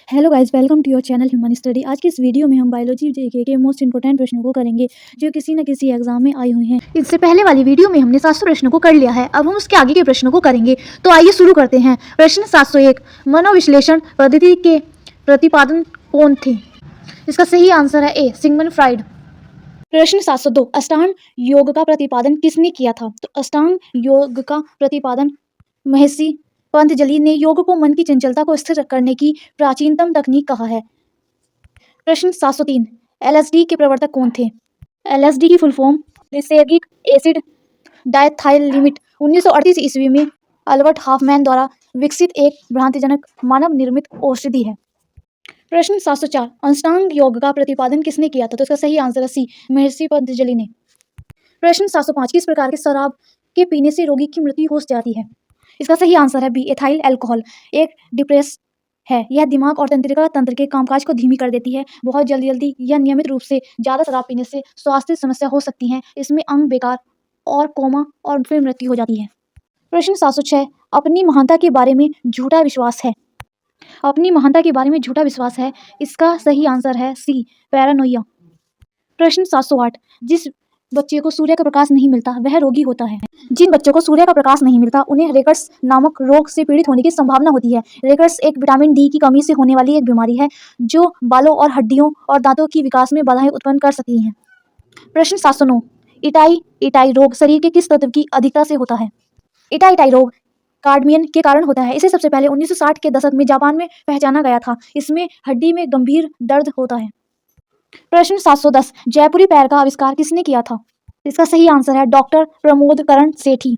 Hello guys, welcome to your channel human study. आज की इस वीडियो में हम बायोलॉजी जीके के मोस्ट इंपोर्टेंट प्रश्नों को करेंगे जो किसी न किसी एग्जाम में आई हुई हैं। इससे पहले वाली वीडियो में हमने 700 प्रश्नों को कर लिया है। अब हम उसके आगे के प्रश्नों को करेंगे। तो आइए शुरू करते हैं। प्रश्न 701, मनोविश्लेषण पद्धति के प्रतिपादन कौन थे? इसका सही आंसर है ए, सिगमंड फ्राइड। प्रश्न 702, अष्टांग योग का प्रतिपादन किसने किया था? तो अष्टांग योग का प्रतिपादन महर्षि पतंजलि ने योग को मन की चंचलता को स्थिर करने की प्राचीनतम तकनीक कहा है। प्रश्न 703, एलएसडी के प्रवर्तक कौन थे? एलएसडी की फुल फॉर्म लिसेर्गिक एसिड डायथाइलमिट 1938 ईस्वी में अल्बर्ट हॉफमैन द्वारा विकसित एक भ्रांतिजनक मानव निर्मित औषधि है। प्रश्न 704, अष्टांग योग का प्रतिपादन किसने किया था? तो इसका सही आंसर है सी, महर्षि पतंजलि ने। प्रश्न 705, किस प्रकार के शराब के पीने से रोगी की मृत्यु हो जाती है? इसका सही आंसर है बी, एथाइल अल्कोहल। एक डिप्रेस है, यह दिमाग और तंत्रिका तंत्र के कामकाज को धीमी कर देती है। बहुत जल्दी या नियमित रूप से ज़्यादा शराब पीने से स्वास्थ्य समस्या हो सकती है। इसमें अंग बेकार और कोमा और फिर मृत्यु हो जाती है। प्रश्न 706, अपनी महानता के बारे में झूठा विश्वास है। अपनी महानता के बारे में झूठा विश्वास है, इसका सही आंसर है सी, पैरानोइया। प्रश्न 708, जिस बच्चे को सूर्य का प्रकाश नहीं मिलता वह रोगी होता है। जिन बच्चों को सूर्य का प्रकाश नहीं मिलता उन्हें रेकर्स नामक रोग से पीड़ित होने की संभावना होती है। रेकर्स एक विटामिन डी की कमी से होने वाली एक बीमारी है जो बालों और हड्डियों और दांतों की विकास में बाधाएं उत्पन्न कर सकती हैं। प्रश्न 709, इटाई रोग शरीर के किस तत्व की अधिकता से होता है? इटाई रोग कार्डमियन के कारण होता है। इसे सबसे पहले 1960 के दशक में जापान में पहचाना गया था। इसमें हड्डी में गंभीर दर्द होता है। प्रश्न 710, जयपुरी पैर का आविष्कार किसने किया था? इसका सही आंसर है डॉक्टर प्रमोदकरण सेठी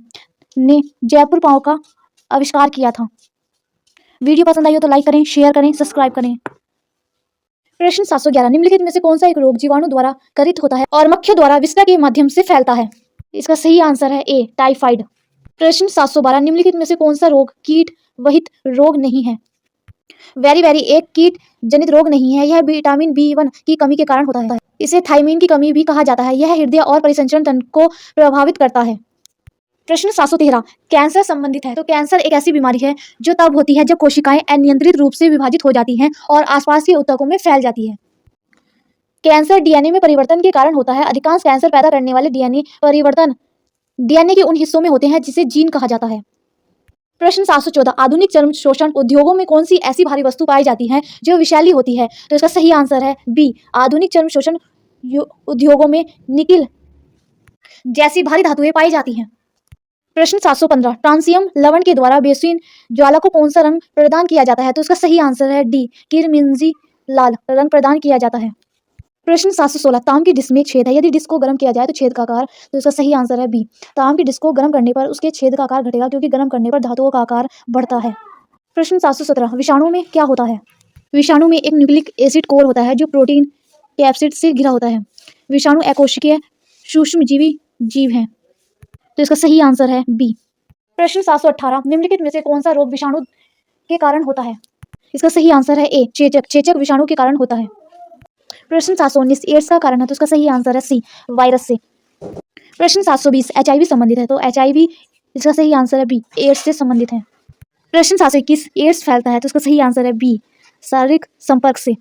ने जयपुर पांव का आविष्कार किया था। वीडियो पसंद आई हो तो लाइक करें, शेयर करें, सब्सक्राइब करें। प्रश्न 711, निम्नलिखित में से कौन सा एक रोग जीवाणु द्वारा करित होता है और मक्खियों द्वारा विष्ठा के माध्यम से फैलता है? इसका सही आंसर है ए, टाइफाइड। प्रश्न 712, निम्नलिखित में से कौन सा रोग कीट वहित रोग नहीं है? वेरी एक कीट जनित रोग नहीं है, यह विटामिन B1 की कमी के कारण होता है। इसे थायमीन की कमी भी कहा जाता है। यह हृदय और परिसंचरण तंत्र को प्रभावित करता है। प्रश्न 713, कैंसर संबंधित है। तो कैंसर एक ऐसी बीमारी है जो तब होती है जब कोशिकाएं अनियंत्रित रूप से विभाजित हो जाती हैं और आसपास के ऊतकों में फैल जाती है। कैंसर डीएनए में परिवर्तन के कारण होता है। अधिकांश कैंसर पैदा करने वाले डीएनए परिवर्तन डीएनए के उन हिस्सों में होते हैं जिसे जीन कहा जाता है। प्रश्न 714, आधुनिक चर्म शोषण उद्योगों में कौन सी ऐसी भारी वस्तु पाई जाती है जो विषैली होती है? तो इसका सही आंसर है बी, आधुनिक चर्म शोषण उद्योगों में निकिल जैसी भारी धातुएं पाई जाती हैं। प्रश्न 715, ट्रांसियम लवण के द्वारा बेसिन ज्वाला को कौन सा रंग प्रदान किया जाता है? तो इसका सही आंसर है डी, किरमिजी लाल रंग प्रदान किया जाता है। प्रश्न 716, ताम की डिस्क में एक छेद है, यदि डिस्क को गर्म किया जाए तो छेद का आकार, तो इसका सही आंसर है बी, ताम की डिस्क को गर्म करने पर उसके छेद का आकार घटेगा क्योंकि गर्म करने पर धातुओं का आकार बढ़ता है। प्रश्न 717, विषाणु में क्या होता है? विषाणु में एक न्यूक्लिक एसिड कोर होता है जो प्रोटीन कैप्सिड से घिरा होता है। विषाणु अकोशिकीय सूक्ष्मजीवी जीव हैं, तो इसका सही आंसर है बी। प्रश्न 718, निम्नलिखित में से कौन सा रोग विषाणु के कारण होता है? इसका सही आंसर है ए, चेचक। चेचक विषाणु के कारण होता है। प्रश्न 719, एड्स का कारण है, तो इसका सही आंसर है सी, वायरस से। प्रश्न 720, एचआईवी संबंधित है, तो एचआईवी इसका सही आंसर है बी, एड्स से संबंधित है। प्रश्न 721, एड्स फैलता है, तो इसका सही आंसर है बी, शारीरिक संपर्क से।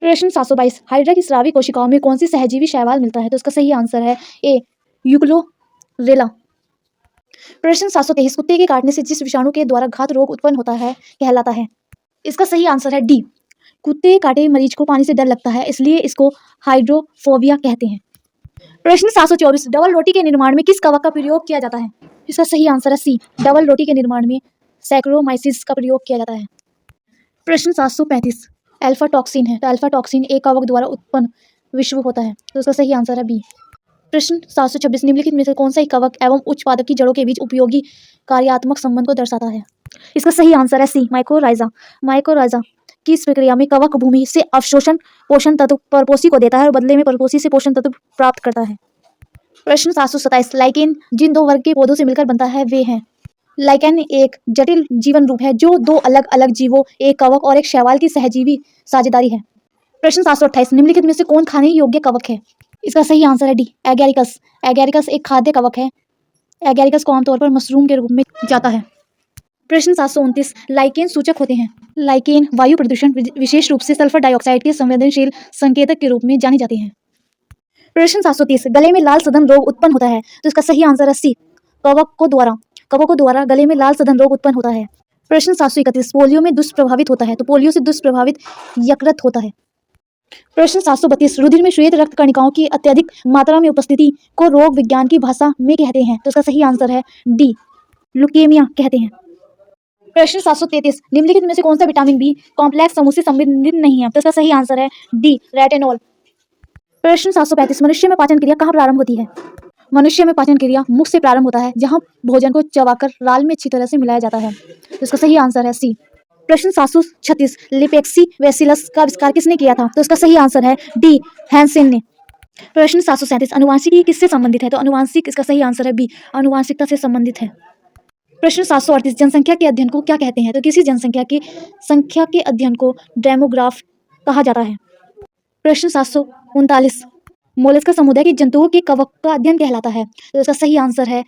प्रश्न 722, हाइड्रा की स्रावी कोशिकाओं में कौन सी सहजीवी शैवाल मिलता है? तो इसका सही आंसर है ए, यूक्लोरेला। प्रश्न 723, कुत्ते के काटने से जिस विषाणु के द्वारा घात रोग उत्पन्न होता है कहलाता है? इसका सही आंसर है डी, कुत्ते काटे मरीज को पानी से डर लगता है, इसलिए इसको हाइड्रोफोबिया कहते हैं। प्रश्न 724, डबल रोटी के निर्माण में किस कवक का प्रयोग किया जाता है? इसका सही आंसर है सी, डबल रोटी के निर्माण में सैक्रोमाइसिस का प्रयोग किया जाता है। प्रश्न 735, अल्फा टॉक्सिन है, तो अल्फा टॉक्सिन एक कवक द्वारा उत्पन्न विषय होता है, तो इसका सही आंसर है बी। प्रश्न 726, निम्नलिखित में से कौन सा कवक एवं उच्च पादप की जड़ों के बीच उपयोगी कार्यात्मक संबंध को दर्शाता है? इसका सही आंसर है सी, माइकोराइजा। माइकोराइजा की इस प्रक्रिया में कवक भूमि से अवशोषण पोषण तत्व परपोषी को देता है और बदले में परपोषी से पोषण तत्व प्राप्त करता है। प्रश्न 727, लाइकेन जिन दो वर्ग के पौधों से मिलकर बनता है वे हैं। लाइकेन एक जटिल जीवन रूप है जो दो अलग अलग जीवों, एक कवक और एक शैवाल की सहजीवी साझेदारी है। प्रश्न 728, निम्नलिखित में से कौन खाने योग्य कवक है? इसका सही आंसर है डी, एगैरिकस। एगैरिकस एक खाद्य कवक है। एगैरिकस को आमतौर पर मशरूम के रूप में जाता है। प्रश्न 729 लाइकेन सूचक होते हैं। लाइकेन वायु प्रदूषण विशेष रूप से सल्फर डाइऑक्साइड के संवेदनशील संकेतक के रूप में जाने जाते हैं। प्रश्न 730 गले में लाल सघन रोग उत्पन्न होता है, तो इसका सही आंसर है सी, कवकों द्वारा गले में लाल सघन रोग उत्पन्न होता है। प्रश्न 731 पोलियो में दुष्प्रभावित होता है, तो पोलियो से दुष्प्रभावित यकृत होता है। प्रश्न 732 रुधिर में श्वेत रक्त कणिकाओं की अत्यधिक मात्रा में उपस्थिति को रोग विज्ञान की भाषा में कहते हैं, तो इसका सही आंसर है डी, ल्यूकेमिया कहते हैं। प्रश्न 733 निम्नलिखित में से कौन सा विटामिन बी कॉम्प्लेक्स समूह से संबंधित नहीं है, तो इसका सही आंसर है डी, रेटिनॉल। प्रश्न 735 मनुष्य में पाचन क्रिया कहाँ प्रारंभ होती है? मनुष्य में पाचन क्रिया मुख से प्रारंभ होता है, जहां भोजन को चबाकर लाल में अच्छी तरह से मिलाया जाता है, तो इसका सही आंसर है सी। प्रश्न 736 लिपेक्सी बेसिलस का आविष्कार किसने किया था, तो इसका सही आंसर है डी, हैंसेन ने। प्रश्न 737 अनुवांशिकी किससे संबंधित है, तो अनुवांशिक इसका सही आंसर है बी, अनुवांशिकता से संबंधित है। प्रश्न 738 जनसंख्या के अध्ययन को क्या कहते हैं, तो किसी जनसंख्या की संख्या के अध्ययन को डेमोग्राफ कहा जाता है। प्रश्न 739 मोलस्क समुदाय के जंतुओं के कवक का अध्ययन कहलाता है, तो इसका सही आंसर है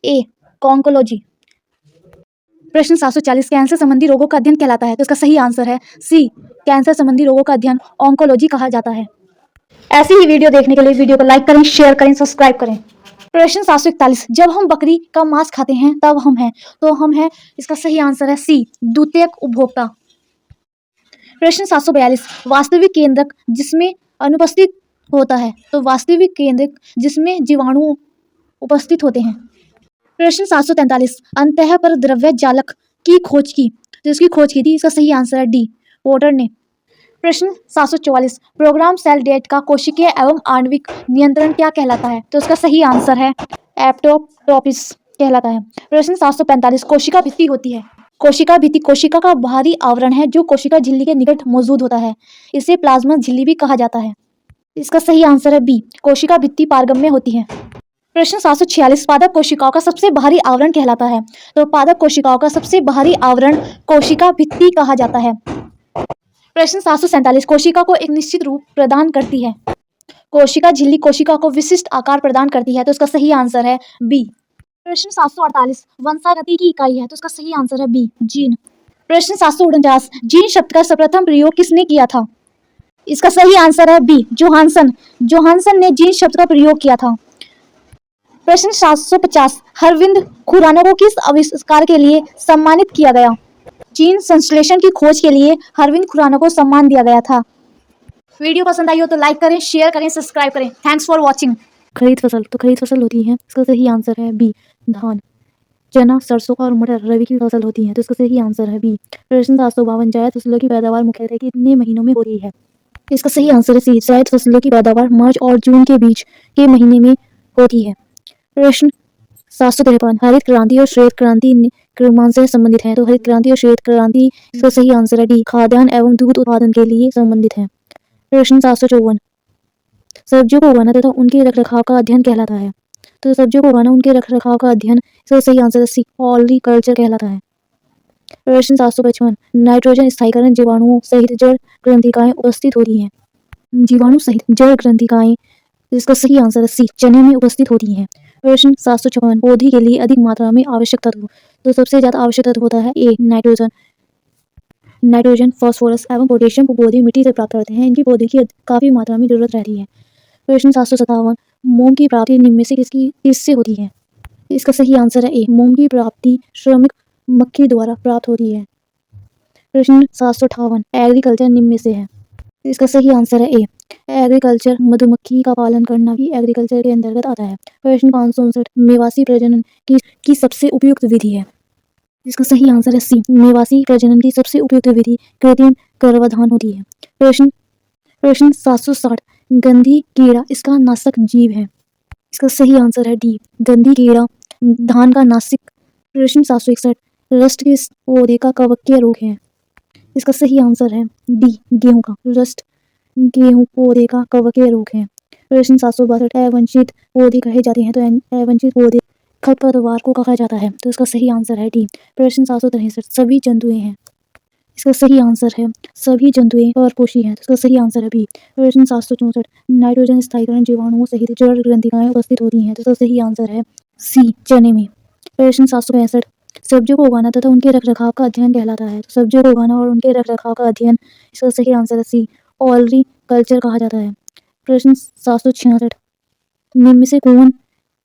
ए, कॉन्कोलॉजी। प्रश्न 740 कैंसर संबंधी रोगों का अध्ययन कहलाता है, तो इसका सही आंसर है सी, कैंसर संबंधी रोगों का अध्ययन ऑन्कोलॉजी कहा जाता है। ऐसी ही वीडियो देखने के लिए वीडियो को लाइक करें, शेयर करें, सब्सक्राइब करें। प्रश्न 741 जब हम बकरी का मांस खाते हैं तब हम हैं, तो हम हैं इसका सही आंसर है सी, द्वितीयक उपभोक्ता। प्रश्न 742 वास्तविक केंद्रक जिसमें अनुपस्थित होता है, तो वास्तविक केंद्रक जिसमें जीवाणु उपस्थित होते हैं। प्रश्न 743 अंतः पर द्रव्य जालक की खोज की, तो इसकी खोज की थी, इसका सही आंसर है डी, पोर्टर ने। प्रश्न 744 प्रोग्राम सेल डेट का कोशिकीय एवं आणविक नियंत्रण क्या कहलाता है, तो इसका सही आंसर है एप्टोटोपिस कहलाता है। प्रश्न 745 कोशिका भित्ति होती है। कोशिका भित्ति कोशिका का बाहरी आवरण है जो कोशिका झिल्ली के निकट मौजूद होता है, इसे प्लाज्मा झिल्ली भी कहा जाता है, इसका सही आंसर है बी, कोशिका भित्ति पारगम्य होती है। प्रश्न 746 पादप कोशिकाओं का सबसे बाहरी आवरण कहलाता है, तो पादप कोशिकाओं का सबसे बाहरी आवरण कोशिका भित्ति कहा जाता है। प्रश्न 747 कोशिका को एक निश्चित रूप प्रदान करती है। कोशिका झिल्ली कोशिका को विशिष्ट आकार प्रदान करती है, तो इसका सही आंसर है बी। प्रश्न 748 वंशागति की इकाई है, तो इसका सही आंसर है बी, जीन। प्रश्न 749 जीन शब्द का सर्वप्रथम प्रयोग किसने किया था, इसका सही आंसर है बी, जोहानसन ने जीन शब्द का प्रयोग किया था। प्रश्न 750 हरविंद खुराना को किस आविष्कार के लिए सम्मानित किया गया? जीन संश्लेषण की खोज के लिए हरविंद खुराना को सम्मान दिया गया था। वीडियो पसंद आई हो तो लाइक करें, शेयर करें, सब्सक्राइब करें। Thanks for watching. खरीद फसल होती है, इसका सही आंसर है बी, धान। चना, सरसों और मटर रबी की फसल होती है, तो इसका सही आंसर है बी। प्रश्न 752 जायद फसलों की पैदावार मुख्यतः कितने महीनों में होती है, इसका सही आंसर है सी, जायद फसलों की पैदावार मार्च और जून के बीच के महीने में होती है। प्रश्न 753 हरित क्रांति और श्वेत क्रांति क्रमान से संबंधित है, तो हरित क्रांति और श्वेत क्रांति इसका सही आंसर है डी, खाद्यान्न एवं दूध उत्पादन के लिए संबंधित है। प्रश्न 754 सब्जियों को उगाना तथा उनके रखरखाव का अध्ययन कहलाता है, तो सब्जियों को उगाना उनके रखरखाव का अध्ययन इसका सही आंसर है सी, हॉर्टिकल्चर कहलाता है। प्रश्न 755 नाइट्रोजन स्थायीकरण जीवाणुओं सहित जड़ ग्रंथिकाएं उपस्थित होती हैं। जीवाणु सहित जड़ ग्रंथिकाएं इसका सही आंसर है सी, चने में उपस्थित होती हैं। प्रश्न 756 पौधे के लिए अधिक मात्रा में आवश्यक तत्व, तो सबसे ज्यादा आवश्यक तत्व होता है ए, नाइट्रोजन, फास्फोरस एवं पोटेशियम को पौधे मिट्टी से प्राप्त करते हैं, इनकी पौधे की काफी मात्रा में जरूरत रहती है। प्रश्न 757 मोम की प्राप्ति निम्न में से किससे होती है, इसका सही आंसर है ए, मोम की प्राप्ति श्रमिक मक्खी द्वारा प्राप्त होती है। प्रश्न 758 एग्रीकल्चर निम्न में से है, इसका सही आंसर है ए, एग्रीकल्चर मधुमक्खी का पालन करना भी एग्रीकल्चर के अंतर्गत आता है। प्रश्न 559 मेवासी प्रजनन की सबसे उपयुक्त विधि है, इसका सही आंसर है सी, मेवासी प्रजनन की सबसे उपयुक्त विधि कृत्रिम गर्भाधान होती है। प्रश्न 760 गंधी कीड़ा इसका नाशक जीव है, इसका सही आंसर है डी, गंधी कीड़ा धान का नासिक। प्रश्न 761 रस्ट किस पौधे का कवकीय रोग है, इसका सही आंसर है डी, गेहूं का। रस्ट गेहूं पौधे का कवकीय रोग है। प्रश्न 762 अवंचित पौधे कहे जाते हैं, तो अवंचित पौधे खरपतवार को कहा जाता है, तो इसका सही आंसर है डी। प्रश्न 763 सभी जंतुएं हैं, इसका सही आंसर है सभी जंतुएं परपोषी हैं, तो इसका सही आंसर है बी। प्रश्न 764 नाइट्रोजन स्थायीकरण जीवाणुओं सहित जड़ ग्रंथिकाएं उपस्थित होती हैं, तो इसका सही आंसर है सी, चने में। प्रश्न 765 सब्जियों को उगाना तथा उनके रखरखाव का अध्ययन कहलाता है। तो सब्जियों को उगाना और उनके रखरखाव का अध्ययन, इसका सही आंसर है सी, ऑलरीकल्चर कहा जाता है। प्रश्न 766, निम्न में से कौन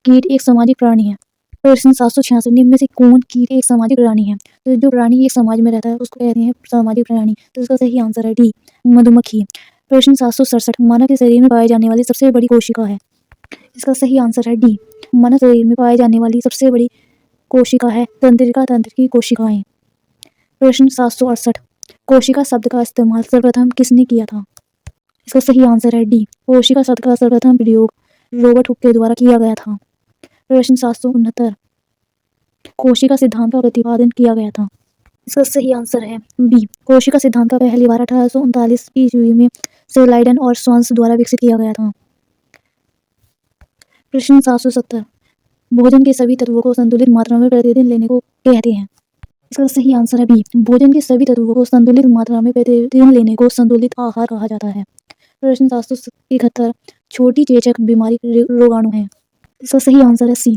कीट एक सामाजिक प्राणी है? प्रश्न 766, निम्न में से कौन कीट एक सामाजिक प्राणी है? तो जो प्राणी एक समाज में रहता है उसको कहते हैं सामाजिक प्राणी। तो इसका सही आंसर है डी, मधुमक्खी। प्रश्न 767, मानव के शरीर में पाई जाने वाली सबसे बड़ी कोशिका है? इसका सही आंसर है डी, मानव शरीर में पाई जाने वाली सबसे बड़ी कोशिका है तंत्रिका तंत्र की कोशिकाएं। प्रश्न 768, कोशिका शब्द का इस्तेमाल सर्वप्रथम किसने किया था? इसका सही आंसर है डी, कोशिका शब्द का सर्वप्रथम प्रयोग रॉबर्ट हुक के द्वारा किया गया था। प्रश्न 769, कोशिका सिद्धांत का प्रतिपादन किया गया था? इसका सही आंसर है बी, कोशिका सिद्धांत का पहली बार 1839 ईस्वी में सर लाइडन और स्वान्स द्वारा विकसित किया गया था। प्रश्न 770, भोजन के सभी तत्वों को संतुलित मात्रा में प्रतिदिन लेने को कहते हैं? इसका सही आंसर है बी, भोजन के सभी तत्वों को संतुलित मात्रा में प्रतिदिन लेने को संतुलित आहार कहा जाता है। प्रश्न 771, छोटी चेचक बीमारी रोगाणु है? इसका सही आंसर है सी,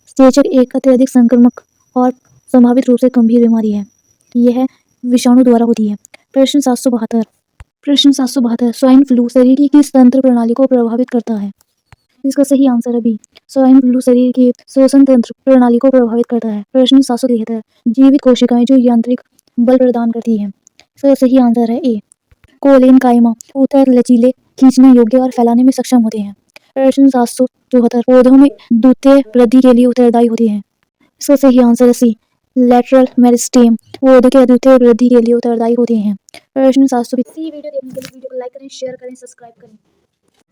चेचक एक अत्यधिक संक्रामक और संभावित रूप से गंभीर बीमारी है। यह विषाणु द्वारा होती है। प्रश्न 772, स्वाइन फ्लू शरीर की किस तंत्र प्रणाली को प्रभावित करता है? इसका सही आंसर है बी, स्वाइन फ्लू शरीर की श्वसन तंत्र प्रणाली को प्रभावित करता है। प्रश्न 773, जीवित कोशिकाएं जो यांत्रिक बल प्रदान करती हैं? इसका सही आंसर है ए, कोलेन कायमा ऊतक लचीले, खींचने योग्य और फैलाने में सक्षम होते हैं। प्रश्न 774, पौधों में द्वितीय वृद्धि के लिए उत्तरदायी होती हैं? इसका सही आंसर है सी, लेटरल मेरिस्टेम पौधों के द्वितीय वृद्धि के लिए उत्तरदायी होते हैं। प्रश्न 775, वीडियो देखने के लिए वीडियो को लाइक करें, शेयर करें, सब्सक्राइब करें।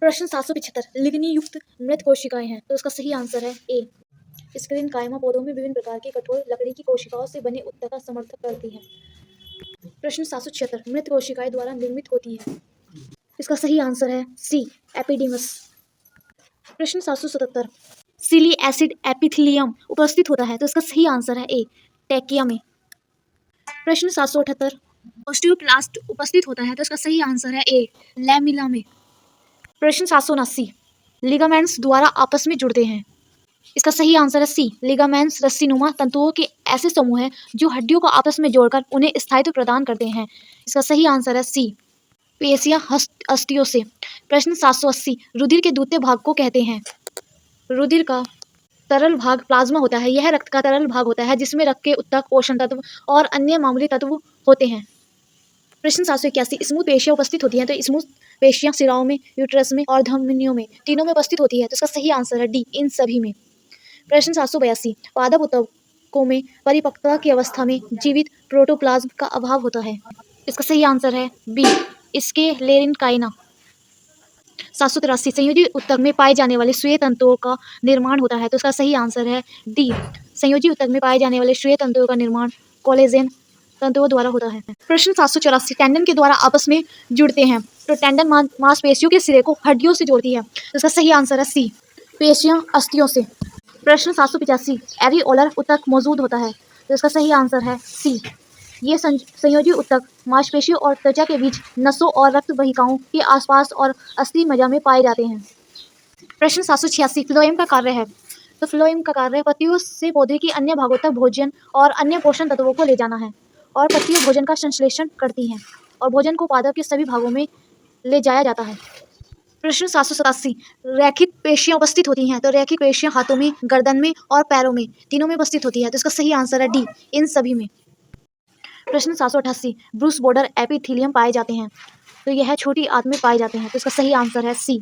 प्रश्न 775, लिग्नी युक्त मृत कोशिकाएं हैं? तो इसका सही आंसर है ए, स्क्रीन कायमा पौधों में विभिन्न प्रकार की कठोर लकड़ी की कोशिकाओं से बने उत्तक का समर्थन करती है। प्रश्न 776, मृत कोशिकाएं द्वारा निर्मित होती है? इसका सही आंसर है सी, एपिडीमस। प्रश्न 777, सिली एसिड एपिथेलियम उपस्थित होता है? तो इसका सही आंसर है ए, टैकिया में। प्रश्न 778, ऑस्टियोक्लास्ट उपस्थित होता है? तो इसका सही आंसर है ए, लैमिला में। प्रश्न 779, लिगामेंट्स द्वारा आपस में जुड़ते हैं? इसका सही आंसर है सी, लिगामेंट्स रस्सीनुमा तंतुओं के ऐसे समूह हैं जो हड्डियों को आपस में जोड़कर उन्हें स्थायित्व प्रदान करते हैं। इसका सही आंसर है सी, पेशिया अस्थियों से। प्रश्न 780, रुधिर के द्वितीय भाग को कहते हैं? रुधिर का तरल भाग प्लाज्मा होता है। यह रक्त का तरल भाग होता है जिसमें रक्त के उत्तक, पोषण तत्व और अन्य मामूली तत्व होते हैं। प्रश्न 781, स्मूथ पेशियां उपस्थित होती हैं? तो स्मूथ पेशियां सिराओं में, यूट्रस में और धमनियों में तीनों में उपस्थित होती है। तो इसका सही आंसर है डी, इन सभी में। प्रश्न 782, पादप ऊतकों में परिपक्वता की अवस्था में जीवित प्रोटोप्लाज्म का अभाव होता है? इसका सही आंसर है बी, स्क्लेरेन्काइमा। 783, संयोजी ऊतक में पाए जाने वाले श्वेय तंतुओं का निर्माण होता है? तो इसका सही आंसर है डी, संयोजी ऊतक में पाए जाने वाले श्वेय तंतुओं का निर्माण कोलेजन तंतुओं द्वारा होता है। प्रश्न 784, टेंडन के द्वारा आपस में जुड़ते हैं? तो टेंडन मांसपेशियों के सिरे को हड्डियों से जोड़ती है। तो इसका सही आंसर है सी, पेशियां अस्थियों से। प्रश्न 785, एरिओलर ऊतक मौजूद होता है? तो इसका सही आंसर है सी, ये संयोजी ऊतक मांसपेशियों और त्वचा के बीच नसों और रक्त वाहिकाओं के आसपास और अस्थि मज्जा में पाए जाते हैं। प्रश्न 786, फ्लोएम का कार्य है? तो फ्लोएम का कार्य पत्तियों से पौधे के अन्य भागों तक भोजन और अन्य पोषण तत्वों को ले जाना है, और पत्तियां भोजन का संश्लेषण करती हैं और भोजन को पादप के सभी भागों में ले जाया जाता है। प्रश्न 787, रैखिक पेशियां उपस्थित होती हैं? तो रैखिक पेशियां हाथों में, गर्दन में और पैरों में तीनों में उपस्थित होती है। तो इसका सही आंसर है डी, इन सभी में। प्रश्न 788, ब्रूस बॉर्डर एपिथेलियम पाए जाते हैं? तो यह छोटी आंत में पाए जाते हैं। तो इसका सही आंसर है सी।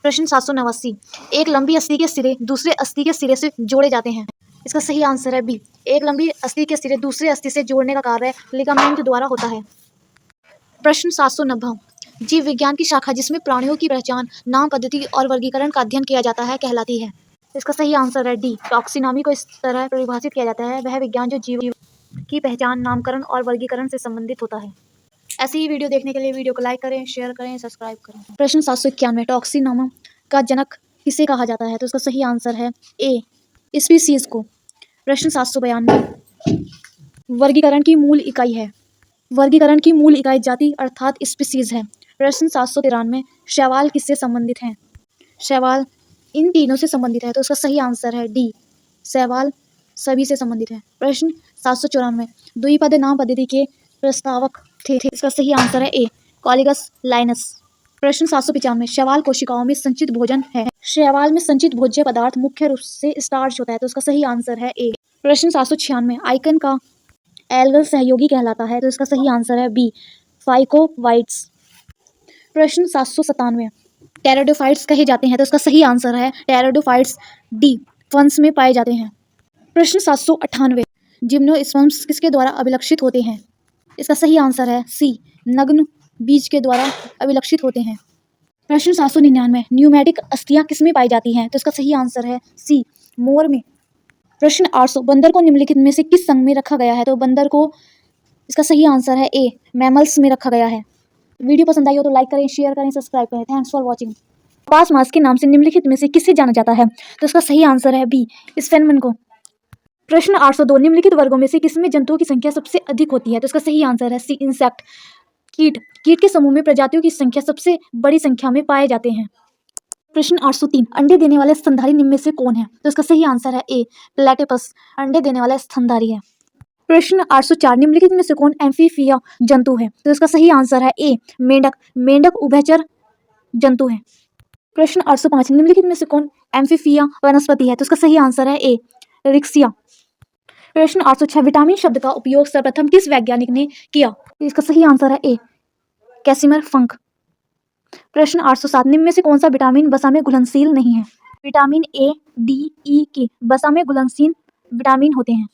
प्रश्न 789, एक लंबी अस्थि के सिरे दूसरे अस्थि के सिरे से जोड़े जाते हैं? इसका सही आंसर है बी, एक लंबी अस्थि के सिरे दूसरे अस्थि से जोड़ने का कार्य लिगामेंट द्वारा होता है। प्रश्न 790, जीव विज्ञान की शाखा जिसमें प्राणियों की पहचान, नाम पद्धति और वर्गीकरण का अध्ययन किया जाता है कहलाती है? इसका सही आंसर है डी, टॉक्सिनॉमी को इस तरह परिभाषित किया जाता है, वह विज्ञान जो जीव की पहचान, नामकरण और वर्गीकरण से संबंधित होता है। ऐसी ही वीडियो देखने के लिए वीडियो को लाइक करें, शेयर करें, सब्सक्राइब करें। प्रश्न 791, टॉक्सिनोमा का जनक किसे कहा जाता है? तो इसका सही आंसर है ए, स्पीसीज को। प्रश्न 792, वर्गीकरण की मूल इकाई है? वर्गीकरण की मूल इकाई जाति अर्थात स्पीसीज है। प्रश्न 793, शैवाल किससे संबंधित हैं? शैवाल इन तीनों से संबंधित है। तो उसका सही आंसर है डी, शैवाल सभी से संबंधित है। प्रश्न 794, द्विपद नाम पद्धति के प्रस्तावक थे। इसका सही आंसर है ए, कॉलिगस लाइनस। प्रश्न 795, शैवाल कोशिकाओं में संचित भोजन है। शैवाल में संचित भोज्य पदार्थ मुख्य रूप से स्टार्च होता है, तो इसका सही आंसर है ए। प्रश्न 796, आइकन का एल्गल सहयोगी कहलाता है, तो इसका सही आंसर है बी, फाइकोवाइट्स। प्रश्न 797, टेरिडोफाइट्स कहे जाते हैं, तो इसका सही आंसर है टेरिडोफाइट्स डी, वंश में पाए जाते हैं। प्रश्न 798, जिम्नोस्पर्म्स किसके द्वारा अभिलक्षित होते हैं? इसका सही आंसर है सी, नग्न बीज के द्वारा अभिलक्षित होते हैं। प्रश्न 799, न्यूमेटिक अस्थियां किसमें पाई जाती हैं? तो इसका सही आंसर है सी, मोर में। प्रश्न 800, बंदर को निम्नलिखित में से किस संघ में रखा गया है? तो बंदर को, इसका सही आंसर है ए, मैमल्स में रखा गया है। वीडियो पसंद आई हो तो लाइक करें, शेयर करें, सब्सक्राइब करें। Thanks for watching. पास मास के नाम से निम्नलिखित में से किससे जाना जाता है? तो इसका सही आंसर है बी, स्फेनमन को। प्रश्न 802, निम्नलिखित वर्गों में से किसमें जंतुओं की संख्या सबसे अधिक होती है? तो इसका सही आंसर है सी, इंसेक्ट, कीट। कीट के समूह में प्रजातियों की संख्या सबसे बड़ी संख्या में पाए जाते हैं। प्रश्न 803, अंडे देने वाले स्तनधारी निम्न में से कौन है? तो इसका सही आंसर है ए, प्लेटिपस, अंडे देने वाला स्तनधारी है। प्रश्न 804, निम्नलिखित में से कौन एम्फीबिया जंतु है? तो इसका सही आंसर है ए, मेंढक, मेंढक उभयचर जंतु है। प्रश्न 805, निम्नलिखित में से कौन एम्फीबिया वनस्पति है? तो इसका सही आंसर है ए, रिक्सिया। प्रश्न 806, विटामिन शब्द का उपयोग सर्वप्रथम किस वैज्ञानिक ने किया? इसका सही आंसर है ए, कैसिमर फंक। प्रश्न 807, निम्न में से कौन सा विटामिन वसा में घुलनशील नहीं है? विटामिन ए, डी, ई के वसा में घुलनशील विटामिन होते हैं।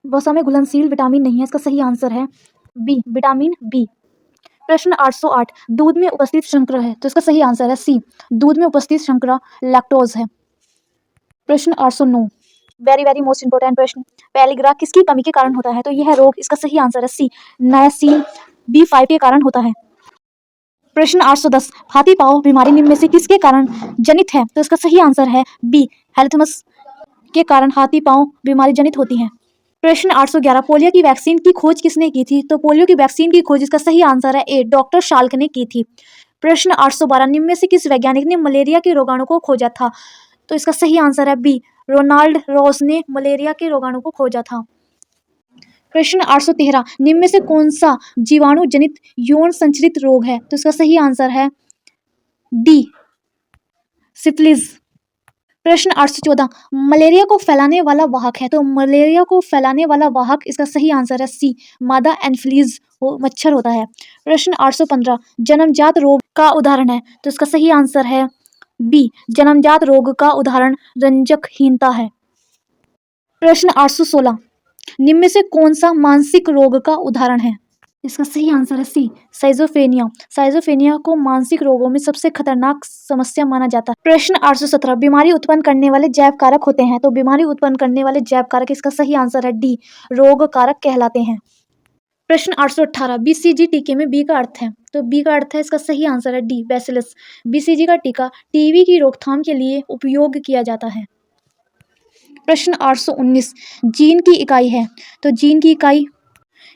वसा में घुलनशील विटामिन नहीं है, इसका सही आंसर है बी, विटामिन बी। प्रश्न 808, दूध में उपस्थित शर्करा है, तो इसका सही आंसर है सी, दूध में उपस्थित शर्करा लैक्टोज है। प्रश्न 809, वेरी वेरी मोस्ट इंपोर्टेंट प्रश्न, पेलिग्रा किसकी कमी के कारण होता है? तो यह रोग, इसका सही आंसर है सी, नायसिन B5 के कारण होता है। प्रश्न 810, हाथी पांव बीमारी निम्न में से किसके कारण जनित है? तो इसका सही आंसर है बी, हेल्थमस के कारण हाथी पांव बीमारी जनित होती है। प्रश्न 811, पोलियो की वैक्सीन की खोज किसने की थी? तो पोलियो की वैक्सीन की खोज, इसका सही आंसर है ए, डॉक्टर शाल्क ने की थी। प्रश्न 812, निम्न में से किस वैज्ञानिक ने मलेरिया के रोगाणु को खोजा था? तो इसका सही आंसर है बी, रोनाल्ड रॉस ने मलेरिया के रोगाणु को खोजा था। प्रश्न 813, निम्न में से कौन सा जीवाणु जनित यौन संचरित रोग है? तो इसका सही आंसर है डी, सिफिलिस। प्रश्न 814, मलेरिया को फैलाने वाला वाहक है, तो मलेरिया को फैलाने वाला वाहक, इसका सही आंसर है सी, मादा एनफ्लूएंजा मच्छर होता है। प्रश्न 815, जन्मजात रोग का उदाहरण है, तो इसका सही आंसर है बी, जन्मजात रोग का उदाहरण रंजकहीनता है। प्रश्न 816, निम्न में से कौन सा मानसिक रोग का उदाहरण है? इसका सही आंसर है सी, साइजोफ्रेनिया। साइजोफ्रेनिया को मानसिक रोगों में सबसे खतरनाक समस्या माना जाता है। प्रश्न 817, बीमारी उत्पन्न करने वाले जैव कारक होते हैं, तो बीमारी उत्पन्न करने वाले जैव कारक, इसका सही आंसर है डी, रोग कारक कहलाते हैं। प्रश्न 818, BCG टीके में बी का अर्थ है, तो बी का अर्थ है, इसका सही आंसर है डी, बैसिलस। BCG का टीका टीबी की रोकथाम के लिए उपयोग किया जाता है। प्रश्न 819, जीन की इकाई है, तो जीन की इकाई,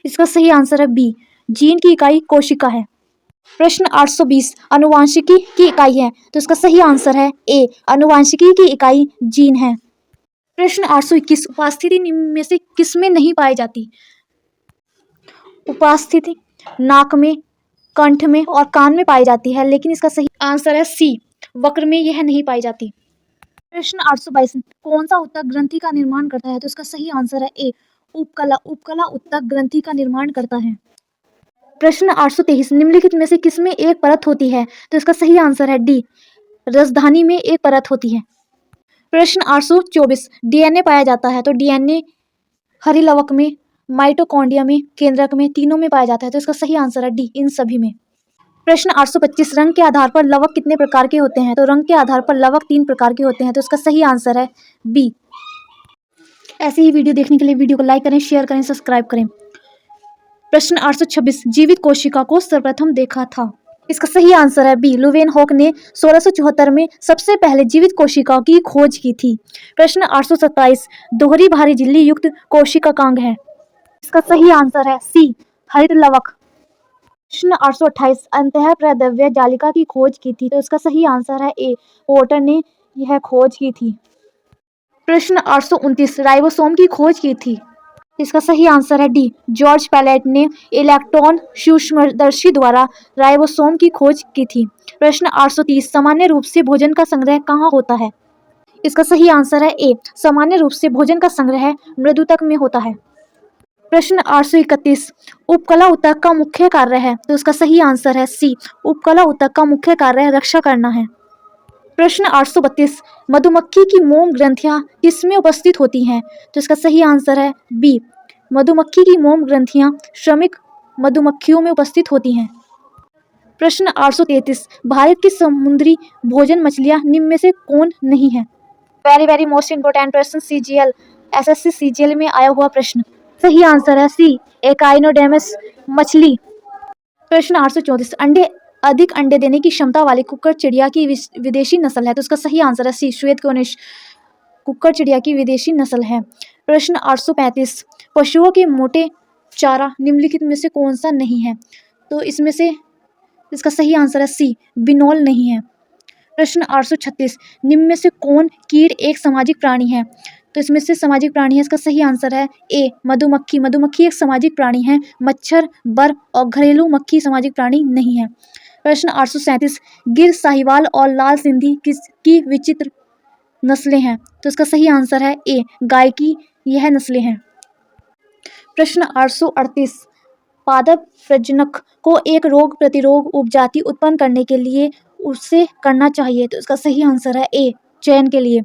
इसका सही आंसर है बी, जीन की इकाई कोशिका है। प्रश्न 820, अनुवांशिकी की इकाई है, तो इसका सही आंसर है ए, अनुवांशिकी की इकाई जीन है। प्रश्न 821, उपस्थिति निम्न में से किसमें नहीं पाई जाती? उपस्थिति नाक में, कंठ में और कान में पाई जाती है, लेकिन इसका सही आंसर है सी, वक्र में यह नहीं पाई जाती। प्रश्न 822, कौन सा ऊतक ग्रंथि का निर्माण करता है? तो इसका सही आंसर है ए, उपकला। उपकला ऊतक ग्रंथि का निर्माण करता है। प्रश्न 823, निम्नलिखित में से किसमें एक परत होती है? तो इसका सही आंसर है डी, रसधानी में एक परत होती है। प्रश्न 824, DNA पाया जाता है, तो DNA हरिलवक में, माइटोकॉन्ड्रिया में, केंद्रक में, तीनों में पाया जाता है, तो इसका सही आंसर है डी, इन सभी में। प्रश्न 825, रंग के आधार पर लवक कितने प्रकार के होते हैं? तो रंग के आधार पर लवक 3 प्रकार के होते हैं, तो इसका सही आंसर है बी। ऐसे ही वीडियो देखने के लिए वीडियो को लाइक करें, शेयर करें, सब्सक्राइब करें। प्रश्न 826, जीवित कोशिका को सर्वप्रथम देखा था? इसका सही आंसर है बी, लुवेनहॉक ने 1674 में सबसे पहले जीवित कोशिका की खोज की थी। प्रश्न 827, दोहरी भारी झिल्ली युक्त कोशिकांग है, इसका सही आंसर है सी, हरितलवक। प्रश्न 828, अंतःप्रद्रव्य जालिका की खोज की थी, तो इसका सही आंसर है ए, पोर्टर ने यह खोज की थी। प्रश्न 829 राइबोसोम की खोज की थी। इसका सही आंसर है डी, जॉर्ज पैलेट ने इलेक्ट्रॉन सूक्ष्मदर्शी द्वारा राइबोसोम की खोज की थी। प्रश्न 830 सामान्य रूप से भोजन का संग्रह कहाँ होता है। इसका सही आंसर है ए, सामान्य रूप से भोजन का संग्रह मृदुतक में होता है। प्रश्न 831 उपकला ऊतक का मुख्य कार्य है, तो इसका सही आंसर है सी, उपकला ऊतक का मुख्य कार्य रक्षा करना है। प्रश्न 832 मधुमक्खी की मोम ग्रंथियां किसमें उपस्थित होती हैं, तो इसका सही आंसर है बी, मधुमक्खी की मोम ग्रंथियां श्रमिक मधुमक्खियों में उपस्थित होती हैं। प्रश्न 833 भारत की समुद्री भोजन मछलियां निम्न में से कौन नहीं है। वेरी वेरी मोस्ट इंपोर्टेंट प्रश्न, सीजीएल एसएससी सीजीएल में आया हुआ प्रश्न। सही आंसर है सी, एकाइनोडेमस मछली। प्रश्न 834 अधिक अंडे देने की क्षमता वाली कुक्कुट चिड़िया की विदेशी नस्ल है, तो उसका सही आंसर है सी, श्वेत कोनिश कुक्कुट चिड़िया की विदेशी नस्ल है। प्रश्न 835 पशुओं के मोटे चारा निम्नलिखित में से कौन सा नहीं है, तो इसमें से इसका सही आंसर है सी, बिनोल नहीं है। प्रश्न 836 निम्न में से कौन कीट एक सामाजिक प्राणी है, तो इसमें से सामाजिक प्राणी है, इसका सही आंसर है ए, मधुमक्खी। मधुमक्खी एक सामाजिक प्राणी है, मच्छर, बर और घरेलू मक्खी सामाजिक प्राणी नहीं है। प्रश्न 837 गिर, साहिवाल और लाल सिंधी किसकी विचित्र नस्लें हैं, तो इसका सही आंसर है ए, गाय की यह नस्लें हैं। प्रश्न 838 पादप प्रजनक को एक रोग प्रतिरोध उपजाति उत्पन्न करने के लिए उसे करना चाहिए, तो इसका सही आंसर है ए, चयन के लिए।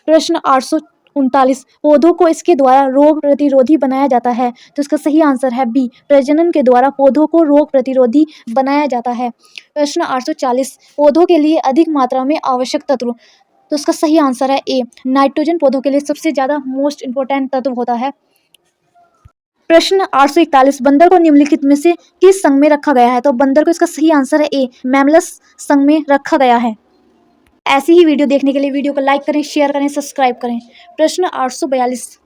प्रश्न 839 पौधों को इसके द्वारा रोग प्रतिरोधी बनाया जाता है, तो इसका सही आंसर है बी, प्रजनन के द्वारा पौधों को रोग प्रतिरोधी बनाया जाता है। प्रश्न 840 पौधों के लिए अधिक मात्रा में आवश्यक तत्व, तो इसका सही आंसर है ए, नाइट्रोजन पौधों के लिए सबसे ज्यादा मोस्ट इंपोर्टेंट तत्व होता है। प्रश्न 841 बंदर को निम्नलिखित में से किस संघ में रखा गया है, तो बंदर को इसका सही आंसर है ए, मैमल्स संघ में रखा गया है। ऐसी ही वीडियो देखने के लिए वीडियो को लाइक करें, शेयर करें, सब्सक्राइब करें। प्रश्न 842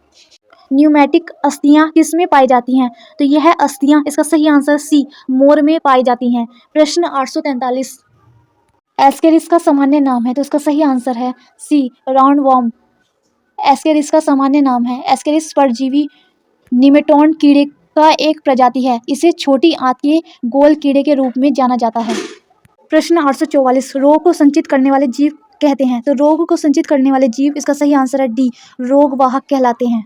न्यूमेटिक अस्थियां किस में पाई जाती हैं, तो यह अस्थियां इसका सही आंसर सी, मोर में पाई जाती हैं। प्रश्न 843 एस्केरिस का सामान्य नाम है, तो इसका सही आंसर है सी, राउंड वॉर्म एस्केरिस का सामान्य नाम है। एस्केरिस परजीवी निमेटोड कीड़े का एक प्रजाति है, इसे छोटी आंत के गोल कीड़े के रूप में जाना जाता है। प्रश्न 844 रोग को संचित करने वाले जीव कहते हैं, तो रोग को संचित करने वाले जीव इसका सही आंसर है डी, रोगवाहक कहलाते हैं।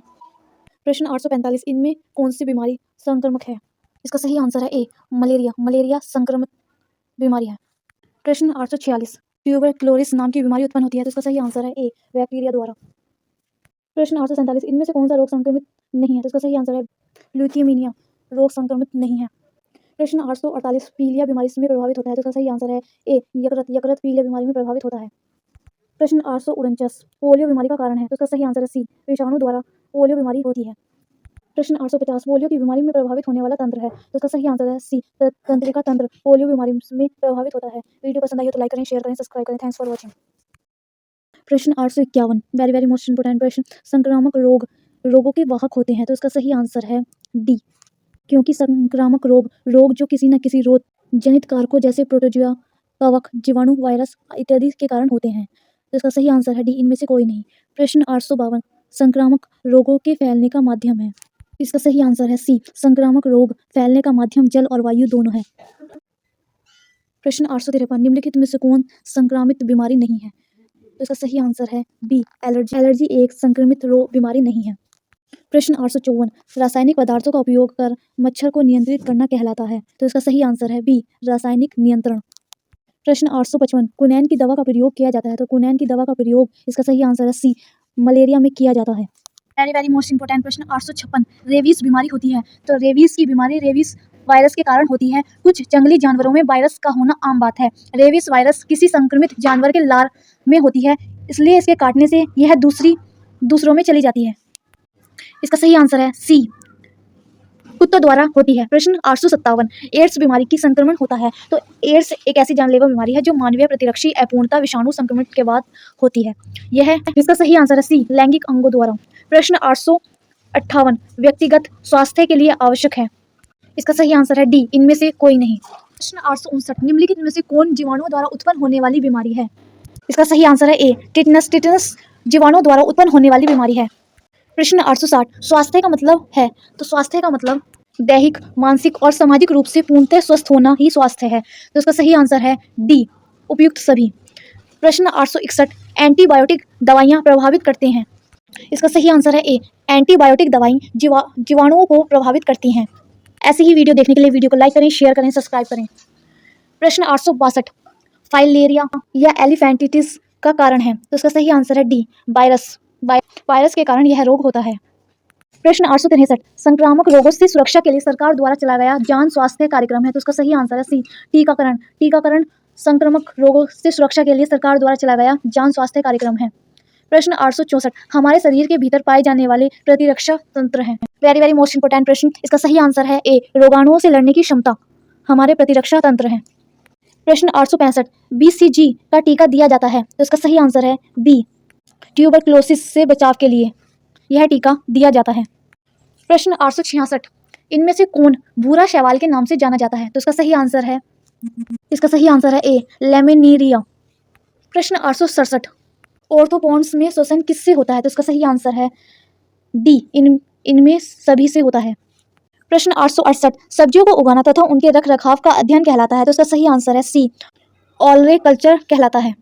प्रश्न 845 इनमें कौन सी बीमारी संक्रामक है, इसका सही आंसर है ए, मलेरिया। मलेरिया संक्रामक बीमारी है। प्रश्न 846 ट्यूबरक्लोसिस नाम की बीमारी उत्पन्न होती है, तो इसका सही आंसर है ए, बैक्टीरिया द्वारा। प्रश्न 847 इनमें से कौन सा रोग संक्रमित नहीं है, तो इसका सही आंसर है ल्यूकीमिया, रोग संक्रमित नहीं है। प्रश्न 848 पीलिया बीमारी में प्रभावित होता है, तो इसका सही आंसर है ए, यकृत। यकृत पीलिया बीमारी में प्रभावित होता है। प्रश्न 849 पोलियो बीमारी का कारण है, तो इसका सही आंसर है सी, विषाणु द्वारा पोलियो बीमारी होती है। प्रश्न 850 पोलियो की बीमारी में प्रभावित होने वाला तंत्र है, तो इसका सही आंसर है सी, तंत्रिका तंत्र पोलियो बीमारी में प्रभावित होता है। वीडियो पसंद आई हो तो लाइक करें, शेयर करें, सब्सक्राइब करें। Thanks for watching. प्रश्न 851 वेरी वेरी मोस्ट इंपोर्टेंट प्रश्न, संक्रामक रोगों के वाहक होते हैं, तो इसका सही आंसर है डी, क्योंकि संक्रामक रोग जो किसी न किसी रोग जनित कारकों जैसे प्रोटोजुआ, कवक, जीवाणु, वायरस इत्यादि के कारण होते हैं, तो इसका सही आंसर है डी, इनमें से कोई नहीं। प्रश्न 852 संक्रामक रोगों के फैलने का माध्यम है, इसका सही आंसर है सी, संक्रामक रोग फैलने का माध्यम जल और वायु दोनों है। प्रश्न 853 निम्नलिखित में से कौन संक्रामित बीमारी नहीं है, तो इसका सही आंसर है बी, एलर्जी। एलर्जी एक संक्रमित बीमारी नहीं है। प्रश्न 854 रासायनिक पदार्थों का उपयोग कर मच्छर को नियंत्रित करना कहलाता है, तो इसका सही आंसर है बी, रासायनिक नियंत्रण। प्रश्न 855 कुनैन की दवा का प्रयोग किया जाता है, तो कुनैन की दवा का प्रयोग इसका सही आंसर है सी, मलेरिया में किया जाता है। वेरी वेरी मोस्ट इंपोर्टेंट प्रश्न 856 रेबीज बीमारी होती है, तो रेबीज की बीमारी रेबीज वायरस के कारण होती है। कुछ जंगली जानवरों में वायरस का होना आम बात है। रेबीज वायरस किसी संक्रमित जानवर के लार में होती है, इसलिए इसके काटने से यह दूसरों में चली जाती है। इसका सही आंसर है सी, कुत्तों द्वारा होती है। प्रश्न 857 एड्स बीमारी की संक्रमण होता है, तो एड्स एक ऐसी जानलेवा बीमारी है जो मानवीय प्रतिरक्षी अपूर्णता विषाणु संक्रमण के बाद होती है। यह इसका सही आंसर है सी, लैंगिक अंगों द्वारा। प्रश्न 858 व्यक्तिगत स्वास्थ्य के लिए आवश्यक है, इसका सही आंसर है डी, इनमें से कोई नहीं। प्रश्न 859 निम्नलिखित में से कौन जीवाणुओं द्वारा उत्पन्न होने वाली बीमारी है, इसका सही आंसर है ए, टिटनस। टिटनस जीवाणुओं द्वारा उत्पन्न होने वाली बीमारी है। प्रश्न 860 स्वास्थ्य का मतलब है, तो स्वास्थ्य का मतलब दैहिक, मानसिक और सामाजिक रूप से पूर्णतः स्वस्थ होना ही स्वास्थ्य है। तो इसका सही आंसर है डी, उपयुक्त सभी। प्रश्न 861 एंटीबायोटिक दवाइयाँ प्रभावित करते हैं। इसका सही आंसर है ए, एंटीबायोटिक दवाई जीवाणुओं को प्रभावित करती हैं। ऐसे ही वीडियो देखने के लिए वीडियो को लाइक करें, शेयर करें, सब्सक्राइब करें। प्रश्न 862 फाइलेरिया या एलिफेंटिटिस का कारण है, तो इसका सही आंसर है डी, वायरस। वायरस के कारण यह रोग होता है। प्रश्न 863 संक्रामक रोगों से सुरक्षा के लिए सरकार द्वारा चलाया गया जन स्वास्थ्य कार्यक्रम है, तो इसका सही आंसर है सी, टीकाकरण। टीकाकरण संक्रामक रोगों से सुरक्षा के लिए सरकार द्वारा चलाया गया जन स्वास्थ्य कार्यक्रम है। प्रश्न 864 हमारे शरीर के भीतर पाए जाने वाले प्रतिरक्षा तंत्र हैं। वेरी वेरी मोस्ट इंपोर्टेंट प्रश्न। इसका सही आंसर है ए, रोगाणुओं से लड़ने की क्षमता हमारे प्रतिरक्षा तंत्र हैं। प्रश्न 865 BCG का टीका दिया जाता है, तो इसका सही आंसर है बी, ट्यूबरक्लोसिस से बचाव के लिए यह टीका दिया जाता है। प्रश्न 866 इनमें से कौन भूरा शैवाल के नाम से जाना जाता है, तो इसका सही आंसर है ए, लेमिनीरिया। प्रश्न 867 ऑर्थोपोड्स में श्वसन किससे होता है, तो इसका सही आंसर है डी, इनमें सभी से होता है। प्रश्न 868 सब्जियों को उगाना तथा उनके रख रखाव का अध्ययन कहलाता है, तो इसका सही आंसर है सी, ऑलरेकल्चर कहलाता है।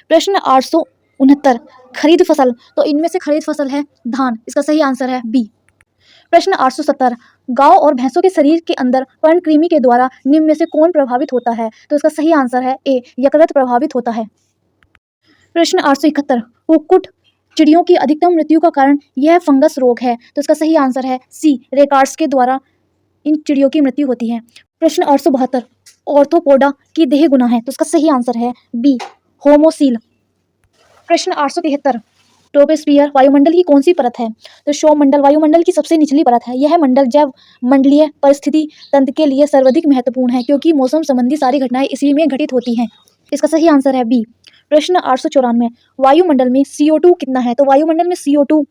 प्रश्न 869 खरीद फसल, तो इनमें से खरीद फसल है धान, इसका सही आंसर है बी। प्रश्न 870 गायों और भैंसों के शरीर के अंदर पर्णकृमि के द्वारा निम्न में से कौन प्रभावित होता है, तो इसका सही आंसर है ए, यकृत प्रभावित होता है। प्रश्न 871 कुक्कुट चिड़ियों की अधिकतम मृत्यु का कारण यह फंगस रोग है, तो इसका सही आंसर है सी, रेकार्ड्स के द्वारा इन चिड़ियों की मृत्यु होती है। प्रश्न 872 ऑर्थोपोडा की देह गुना है, तो इसका सही आंसर है बी, होमोसील। प्रश्न 873 ट्रोपोस्फियर वायुमंडल की कौन सी परत है, तो सौरमंडल वायुमंडल की सबसे निचली परत है। यह मंडल जैव मंडलीय परिस्थिति तंत्र के लिए सर्वाधिक महत्वपूर्ण है क्योंकि मौसम संबंधी सारी घटनाएं इसी में घटित होती हैं। इसका सही आंसर है बी। प्रश्न 894 वायुमंडल में CO2 कितना है, तो वायुमंडल में CO2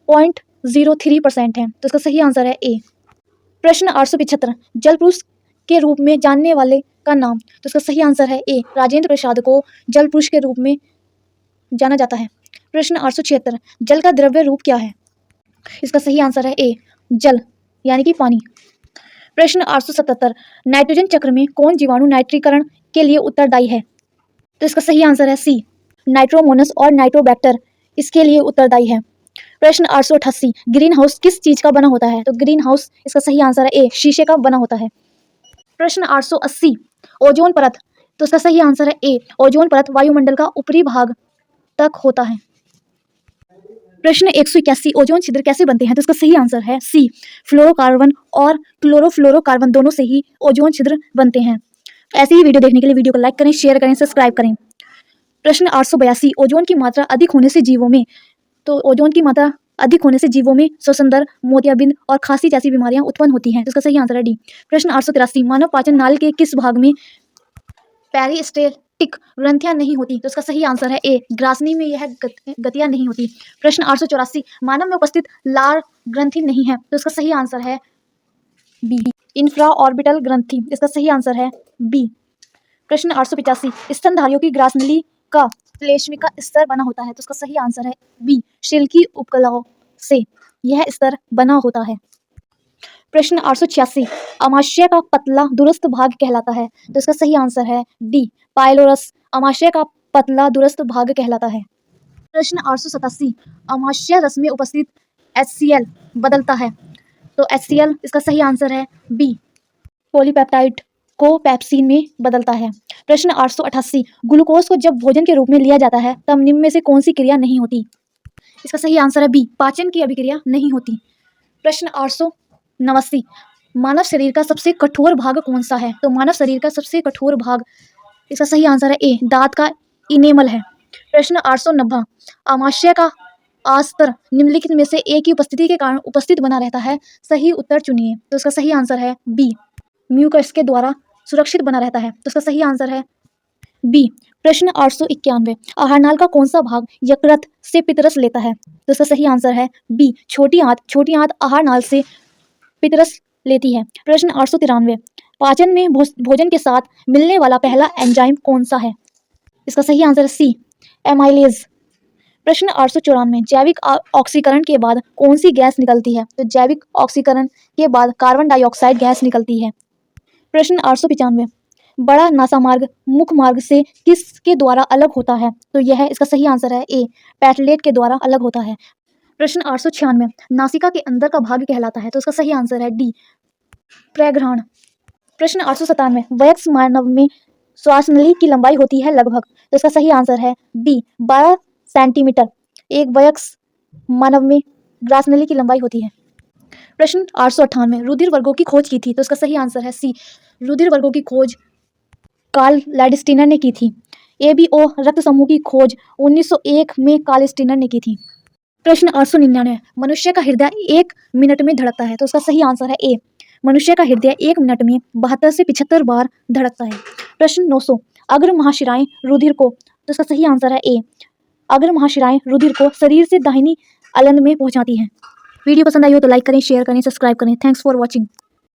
0.03% है, तो इसका सही आंसर है ए। प्रश्न 875 जल पुरुष के रूप में जानने वाले का नाम, तो इसका सही आंसर है ए, राजेंद्र प्रसाद को जल पुरुष के रूप में जाना जाता है। प्रश्न 876 जल का द्रव्य रूप क्या है, इसका सही आंसर है ए, जल यानी कि पानी। प्रश्न 877 नाइट्रोजन चक्र में कौन जीवाणु नाइट्रीकरण के लिए उत्तरदायी है, तो इसका सही आंसर है सी, नाइट्रोमोनस और नाइट्रोबैक्टर इसके लिए उत्तरदायी है। प्रश्न 888 ग्रीन हाउस किस चीज का बना होता है, तो ग्रीन हाउस इसका सही आंसर है ए, शीशे का बना होता है। प्रश्न 880 ओजोन परत, तो इसका सही आंसर है ए, ओजोन परत वायुमंडल का ऊपरी भाग तक होता है। प्रश्न 181 ओजोन छिद्र कैसे बनते हैं, तो इसका सही आंसर है सी, फ्लोरोकार्बन और क्लोरोफ्लोरोकार्बन दोनों से ही ओजोन छिद्र बनते हैं। ऐसे ही वीडियो देखने के लिए वीडियो को लाइक करें, शेयर करें, सब्सक्राइब करें। प्रश्न 882 ओजोन की मात्रा अधिक होने से जीवों में, तो ओजोन की मात्रा अधिक होने से जीवों में श्वसन दर, मोतियाबिंद और खांसी जैसी बीमारियां उत्पन्न होती हैं, तो इसका सही आंसर है डी। प्रश्न 883 मानव पाचन नाल के किस भाग में पेरिस्टेल्टिक ग्रंथियां नहीं होती, तो इसका सही आंसर है ए, ग्रासनी में यह गतियां नहीं होती। प्रश्न 884 मानव में उपस्थित लार ग्रंथि नहीं है, तो इसका सही आंसर है बी, इंफ्रा ऑर्बिटल ग्रंथि इसका सही आंसर है बी। प्रश्न 885 स्तनधारियों की ग्रासनली का श्लेष्मिका स्तर बना होता है, तो इसका सही आंसर है बी, शिल की उपकलाओं से यह स्तर बना होता है। प्रश्न 886 अमाशय का पतला दुरस्थ भाग कहलाता है, तो इसका सही आंसर है डी, पाइलोरस अमाशय का पतला दुरस्थ भाग कहलाता है। प्रश्न 887 अमाशय रस में उपस्थित HCl बदलता है, तो HCl इसका सही आंसर है बी, पॉलीपेप्टाइड को पेप्सिन में बदलता है। प्रश्न 888 ग्लूकोज को जब भोजन के रूप में लिया जाता है तब निम्न में से कौन सी क्रिया नहीं होती, इसका सही आंसर है बी, पाचन की अभिक्रिया नहीं होती। प्रश्न 889 मानव शरीर का सबसे कठोर भाग कौन सा है, तो मानव शरीर का सबसे कठोर भाग इसका सही आंसर है ए, दांत का इनेमल है। प्रश्न 890 अमाशय का आस्तर निम्नलिखित में से एक की उपस्थिति के कारण उपस्थित बना रहता है, सही उत्तर चुनिए, तो इसका सही आंसर है बी, म्यूकस के द्वारा सुरक्षित बना रहता है, तो इसका सही आंसर है बी। प्रश्न 891 आहारनाल का कौन सा भाग यकृत से पितरस लेता है, तो इसका सही आंसर है बी, छोटी आंत आहारनाल से पितरस लेती है। प्रश्न 893 पाचन में भोजन के साथ मिलने वाला पहला एंजाइम कौन सा है, इसका सही आंसर है सी, एमाइलेज। प्रश्न 894, जैविक ऑक्सीकरण के बाद कौन सी गैस निकलती है? तो जैविक ऑक्सीकरण के बाद कार्बन डाइऑक्साइड गैस निकलती है। प्रश्न 895, बड़ा नासामार्ग मुख्य मार्ग से किसके द्वारा अलग होता है? तो यह इसका सही आंसर है ए, पैटलेट के द्वारा अलग होता है। प्रश्न 896, नासिका के अंदर का भाग कहलाता है? तो इसका सही आंसर है डी, प्रग्रहण। प्रश्न 897, वयस्क मानव में श्वासनली की लंबाई होती है लगभग? तो इसका सही आंसर है बी, 12 सेंटीमीटर एक वयस्क मानव में श्वासनली की लंबाई होती है। प्रश्न 898, रुधिर वर्गों की खोज की थी? तो इसका सही आंसर है सी, रुधिर वर्गों की खोज कार्ल लैंडस्टीनर ने की थी। एबीओ रक्त समूह की खोज 1901 में कार्ल स्टीनर ने की थी। प्रश्न 899, मनुष्य का हृदय 1 मिनट में धड़कता है? तो उसका सही आंसर है ए, मनुष्य का हृदय 1 मिनट में 72 से 75 बार धड़कता है। प्रश्न 900, अग्र महाशिराएं रुधिर को, तो इसका सही आंसर है ए, अग्र महाशिराएं रुधिर को शरीर से दाहिनी अलन में पहुंचाती हैं। वीडियो पसंद आई हो तो लाइक करें, शेयर करें, सब्सक्राइब करें। Thanks for watching.